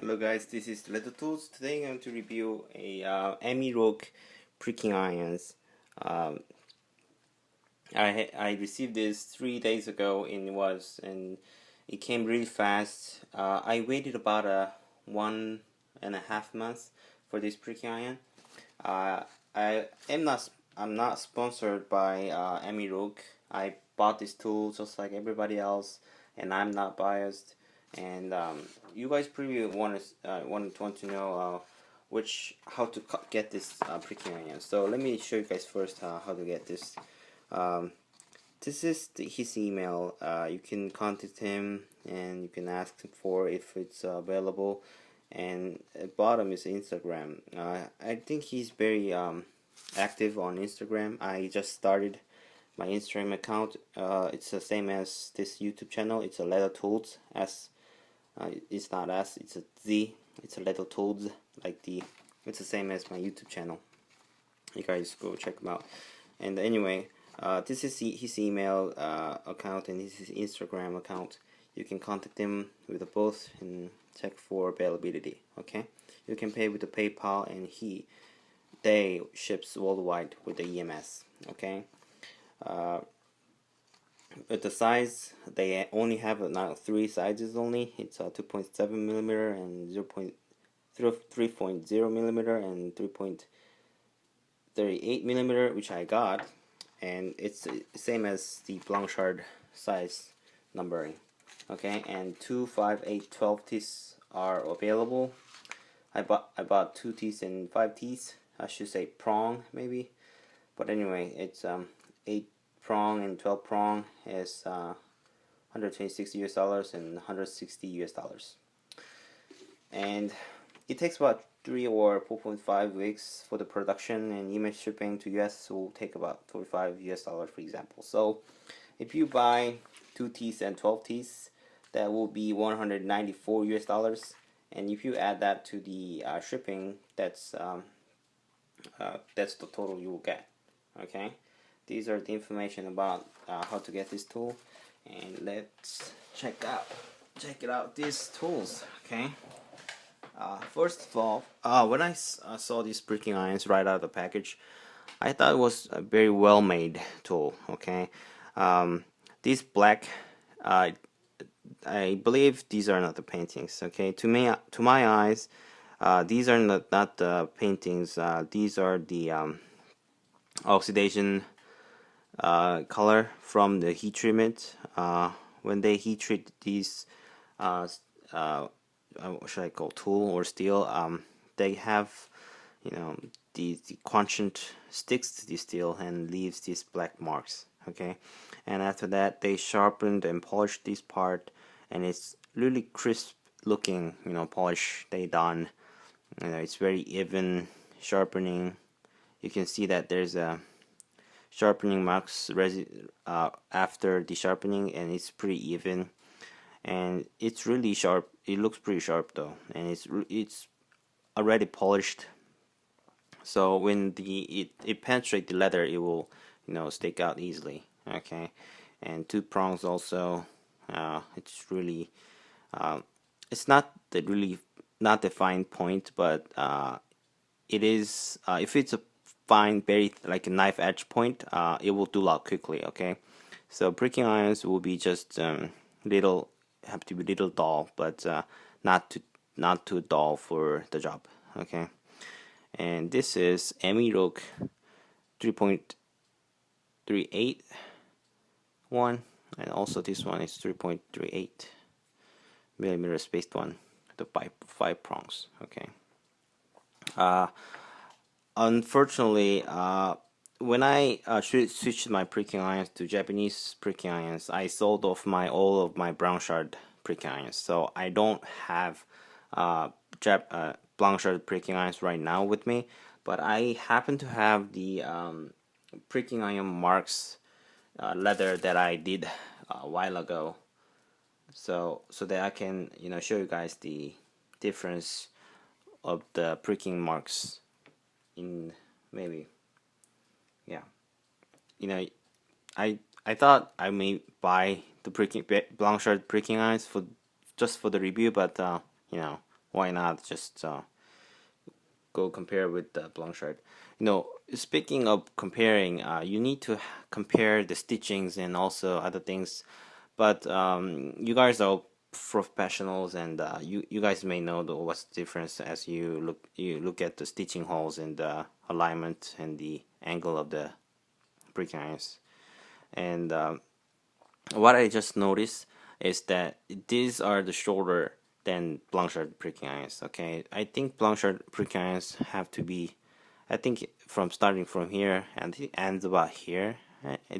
Hello guys, this is leathertoolz. Today I'm going to review a Roke pricking irons. Um, I received this 3 days ago and it came really fast. I waited about 1.5 months for this pricking iron. Uh, I'm not sponsored by Roke. I bought this tool just like everybody else, and I'm not biased. And you guys probably want to know how to get this pricking iron. So let me show you guys first how to get this. Um, this is his email. You can contact him and you can ask him for if it's available. And at bottom is Instagram. I think he's very active on Instagram. I just started my Instagram account. It's the same as this YouTube channel. It's a leathertoolz. It's not S. It's a Z. It's a leathertoolz. It's the same as my YouTube channel. You guys go check him out. And anyway, this is his email account and this is his Instagram account. You can contact him with both and check for availability. Okay, you can pay with the PayPal and they ships worldwide with the EMS. Okay, with the size they only have now 3 sizes only. It's 2.7 millimeter and 3.0 millimeter and 3.38 millimeter, which I got, and it's the same as the Blanchard size numbering. Okay, and 2, 5, 8, 12 teeth are available. I bought 2 teeth and 5 teeth. I should say prong maybe, but anyway, it's 8 prong and 12 prong is $126 and $160, and it takes about 3 or 4.5 weeks for the production, and email shipping to US will take about $45 for example. So if you buy 2 teeth and 12 teeth, that will be $194, and if you add that to the shipping, that's the total you will get. Okay, these are the information about how to get this tool, and let's check it out these tools. Okay, first of all, when I saw these pricking irons right out of the package, I thought it was a very well made tool. Okay, these black I believe these are not the paintings. Okay, to my eyes, these are not the paintings. These are the oxidation color from the heat treatment. When they heat treat these, what should I call, tool or steel? They have, the quotient sticks to the steel and leaves these black marks. Okay, and after that they sharpened and polished this part, and it's really crisp looking, polish they done. It's very even sharpening. You can see that there's a sharpening marks after the sharpening, and it's pretty even, and it's really sharp. It looks pretty sharp though, and it's already polished. So when it penetrates the leather, it will stick out easily. Okay, and 2 prongs also. It's really it's not the fine point, but it is if it's a fine, very like a knife edge point, it will do a lot quickly. Okay, so pricking irons will be just have to be little dull, but not too dull for the job. Okay, and this is Roke 3.38 one, and also this one is 3.38 millimeter spaced one, the 5 prongs. Okay. Unfortunately, when I switched my pricking irons to Japanese pricking irons, I sold off all of my Blanchard pricking irons, so I don't have Blanchard pricking irons right now with me, but I happen to have the pricking iron marks leather that I did a while ago, so that I can show you guys the difference of the pricking marks in maybe, yeah, I thought I may buy the Blanchard pricking irons just for the review, but why not just go compare with the Blanchard. Speaking of comparing, you need to compare the stitchings and also other things. But you guys are professionals, and you guys may know what's the difference as you look at the stitching holes and the alignment and the angle of the brick irons. And what I just noticed is that these are the shorter than Blanchard brick irons. Okay, I think Blanchard brick irons have to be, I think from starting from here and it ends about here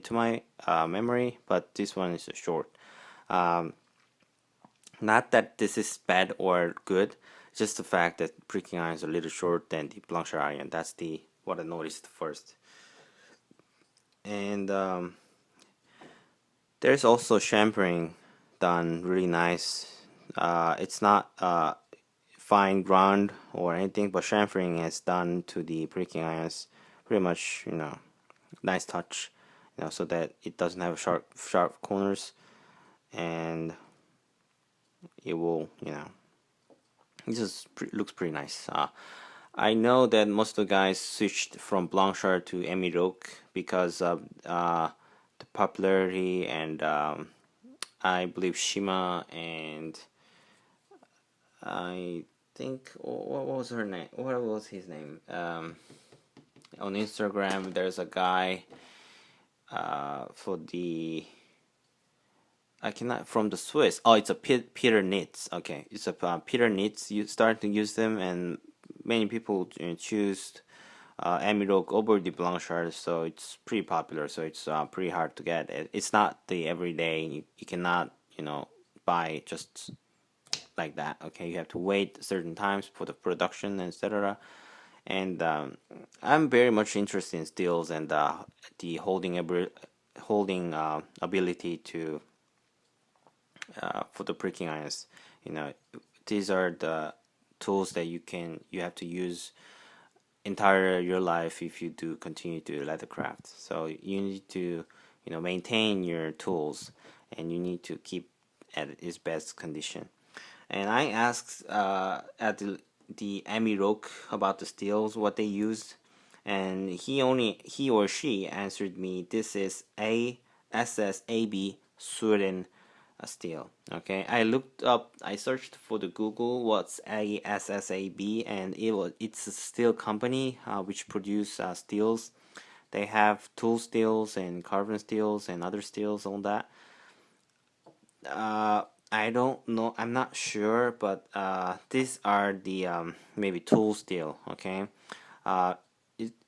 to my memory, but this one is short. Um, Not that this is bad or good, just the fact that pricking iron is a little short than the Blanchard iron. That's the what I noticed first. And there's also chamfering done really nice. It's not fine ground or anything, but chamfering is done to the pricking irons. Pretty much, nice touch, so that it doesn't have sharp corners, and it will, it just looks pretty nice. I know that most of the guys switched from Blanchard to Roke because of the popularity, and I believe Shima, and I think what was her name? What was his name? On Instagram, there's a guy for the I cannot from the Swiss. Oh, it's a Peter Knits. Okay, it's a Peter Knits. You start to use them, and many people choose Roke over the Blanchard, so it's pretty popular. So it's pretty hard to get. It's not the everyday. You cannot buy just like that. Okay, you have to wait certain times for the production, etc. And I'm very much interested in steels and the holding ability to for the pricking irons. These are the tools that you have to use entire your life if you do continue to leathercraft. So you need to maintain your tools, and you need to keep at its best condition. And I asked at the Roke about the steels, what they used, and he or she answered me, this is ASSAB Sweden steel. Okay, I searched for the Google what's ASSAB, and it's a steel company which produce steels. They have tool steels and carbon steels and other steels on that. I don't know. I'm not sure, but these are the maybe tool steel. Okay,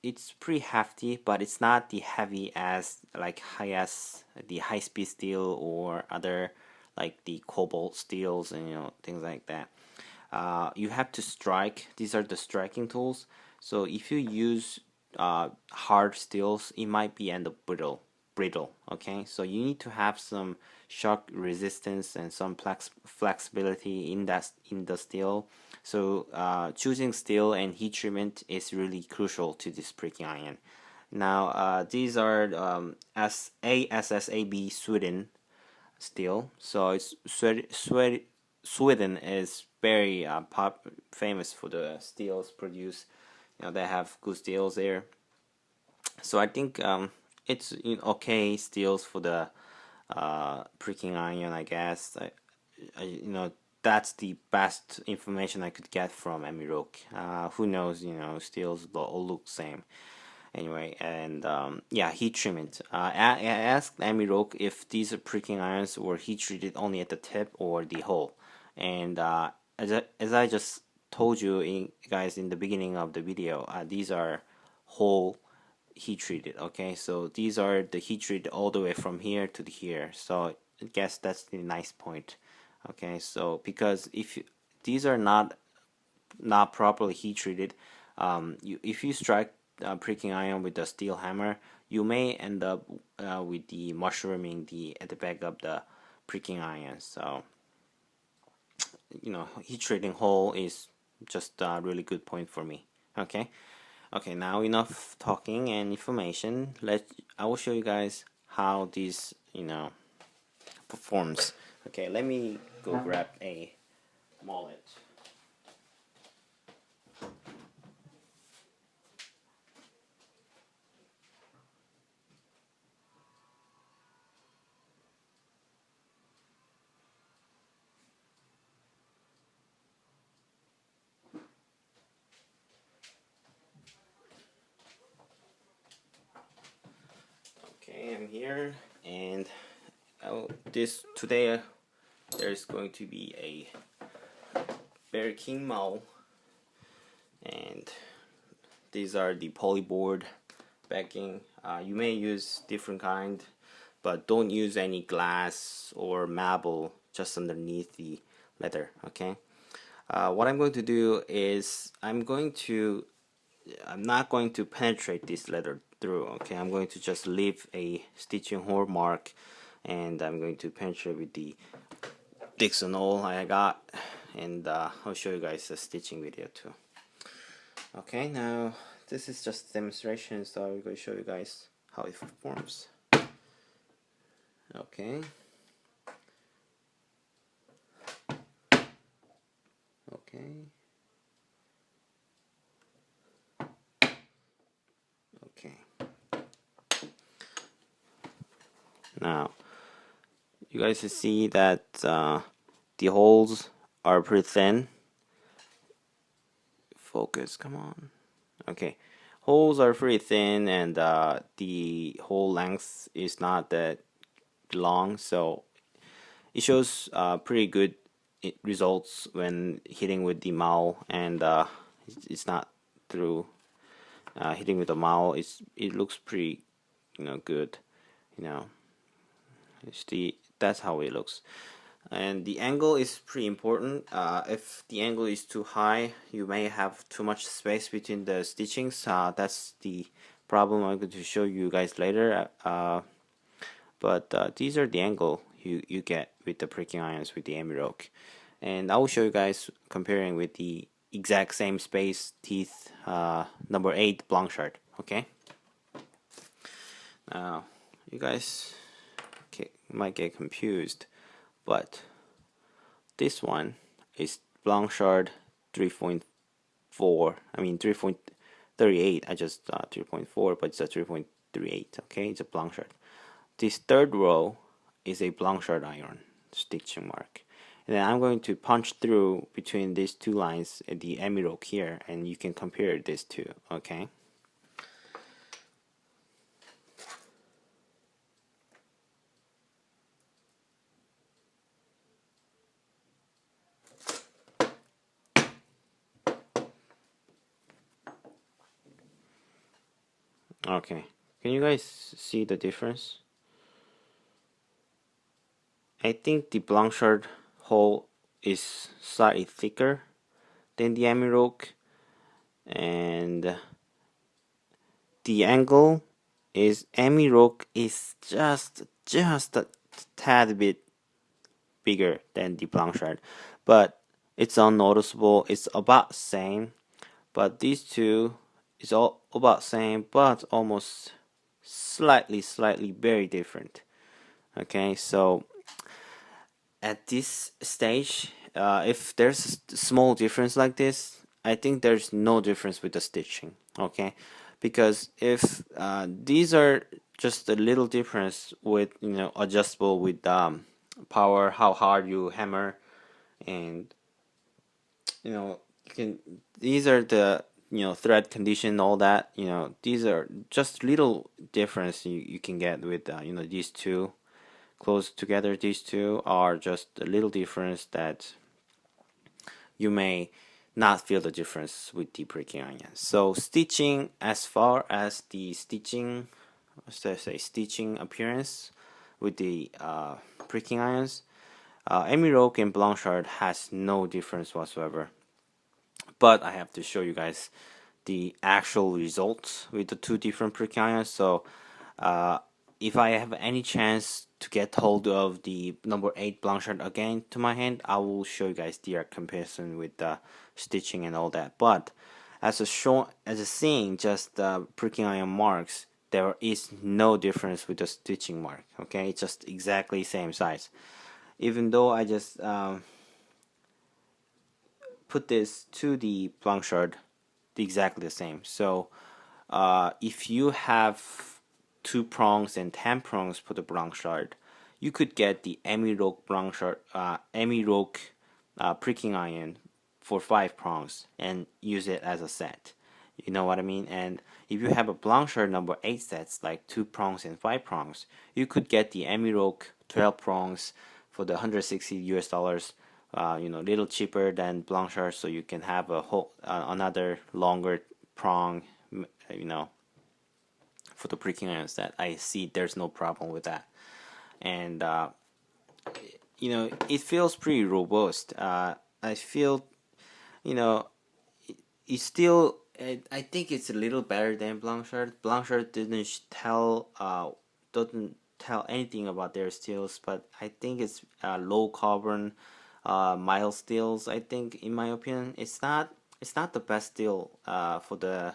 it's pretty hefty, but it's not the heavy as the high speed steel or other like the cobalt steels and things like that. You have to strike. These are the striking tools. So if you use hard steels, it might be end up brittle. Okay, so you need to have some shock resistance and some flexibility in the steel. So choosing steel and heat treatment is really crucial to this pricking iron. Now these are ASSAB Sweden steel. So it's Sweden is very famous for the steels produced. They have good steels there. So I think it's okay steels for the pricking iron. I guess that's the best information I could get from Roke. Who knows? Steels all look same. Anyway, and yeah, heat treatment. I asked Roke if these pricking irons were heat treated only at the tip or the hole, and as I just told you guys in the beginning of the video, these are hole heat treated. Okay, so these are the heat treated all the way from here to here. So I guess that's the nice point. Okay, so because these are not properly heat treated, if you strike pricking iron with a steel hammer, you may end up with the mushrooming at the back of the pricking iron. So heat treating hole is just a really good point for me. Okay, now enough talking and information. I will show you guys how this performs. Okay, let me go grab a mallet. here, and this today there's going to be a Bear King Mao, and these are the polyboard backing. You may use different kind, but don't use any glass or marble just underneath the leather. Okay. What I'm going to do is I'm not going to penetrate this leather through. Okay, I'm going to just leave a stitching hole mark, and I'm going to penetrate with the Dixon oil I got, and I'll show you guys a stitching video too. Okay, now this is just a demonstration, so I'm going to show you guys how it performs. Okay. Okay. Okay. Now, you guys see that the holes are pretty thin. Focus, come on. Okay, holes are pretty thin, and the hole length is not that long, so it shows pretty good results when hitting with the Mao, and it's not through hitting with the Mao. It looks pretty, good. That's how it looks. And the angle is pretty important. If the angle is too high, you may have too much space between the stitchings. That's the problem I'm going to show you guys later. But these are the angle you get with the pricking irons with the Roke. And I will show you guys comparing with the exact same space teeth number 8 Blanchard. Okay. Now you guys might get confused, but this one is Blanchard 3.4. I mean 3.38. I just 3.4, but it's a 3.38. Okay, it's a Blanchard. This third row is a Blanchard iron stitching mark, and then I'm going to punch through between these two lines at the Roke here, and you can compare these two. Okay. Okay, can you guys see the difference? I think the Blanchard hole is slightly thicker than the Roke, and the angle is Roke is just a tad bit bigger than the Blanchard, but it's unnoticeable. It's about same, but these two is all about same, but almost slightly very different. Okay, so at this stage, if there's a small difference like this, I think there's no difference with the stitching. Okay, because if these are just a little difference with adjustable with power, how hard you hammer, and you can, these are the thread condition, all that, these are just little difference you can get with these two close together. These two are just a little difference that you may not feel the difference with the pricking iron. So stitching, as far as the stitching appearance with the pricking irons, Roke and Blanchard has no difference whatsoever. But I have to show you guys the actual results with the two different pricking irons. So if I have any chance to get hold of the number 8 Blanchard again to my hand, I will show you guys the comparison with the stitching and all that. But as seeing just the pricking iron marks, there is no difference with the stitching mark. Okay, it's just exactly same size. Even though I just put this to the Blanchard, exactly the same. So if you have 2 prongs and 10 prongs for the Blanchard, you could get the Roke Blanchard, Roke pricking iron for 5 prongs and use it as a set. You know what I mean? And if you have a Blanchard number 8 sets, like 2 prongs and 5 prongs, you could get the Roke 12 prongs for the 160 US dollars, little cheaper than Blanchard, so you can have a whole another longer prong, you know, for the pricking iron set. I see there's no problem with that. And it feels pretty robust. I feel, you know, it's still, I think it's a little better than Blanchard. Blanchard doesn't tell anything about their steels, but I think it's low carbon, mild steels. I think, in my opinion, it's not the best steel for the,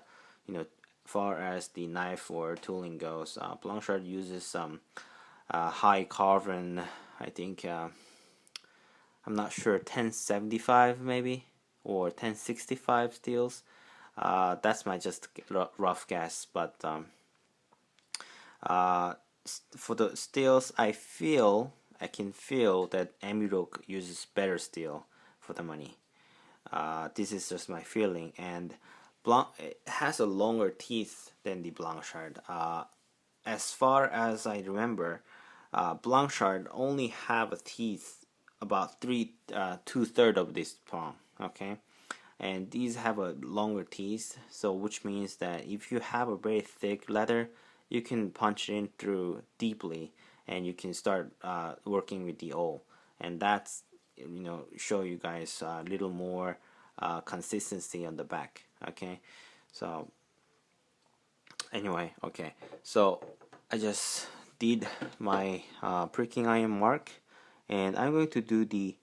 far as the knife or tooling goes. Blanchard uses some high carbon. I think I'm not sure, 1075 maybe, or 1065 steels. That's my just rough guess, but for the steels, I can feel that Roke uses better steel for the money. This is just my feeling, and it has a longer teeth than the Blanchard. As far as I remember, Blanchard only have a teeth about 2/3 of this prong. Okay, and these have a longer teeth, so which means that if you have a very thick leather, you can punch it in through deeply, and you can start working with the O, and that's show you guys a little more consistency on the back. Okay, so anyway, okay, so I just did my pricking iron mark, and I'm going to do the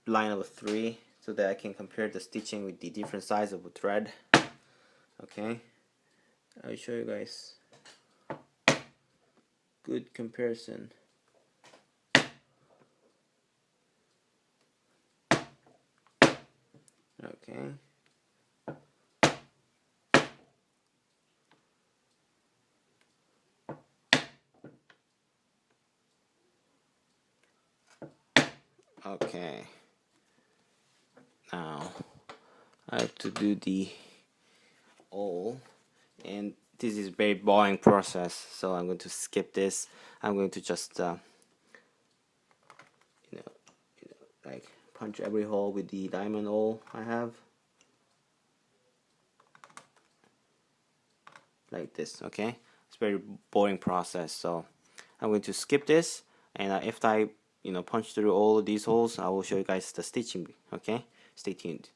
line of 3 so that I can compare the stitching with the different size of a thread. Okay, I'll show you guys good comparison. Okay, okay, now I have to do the O, and this is very boring process, so I'm going to skip this. I'm going to just like punch every hole with the diamond O I have, like this. Okay, it's very boring process, so I'm going to skip this, and after I punch through all of these holes, I will show you guys the stitching. Okay, stay tuned.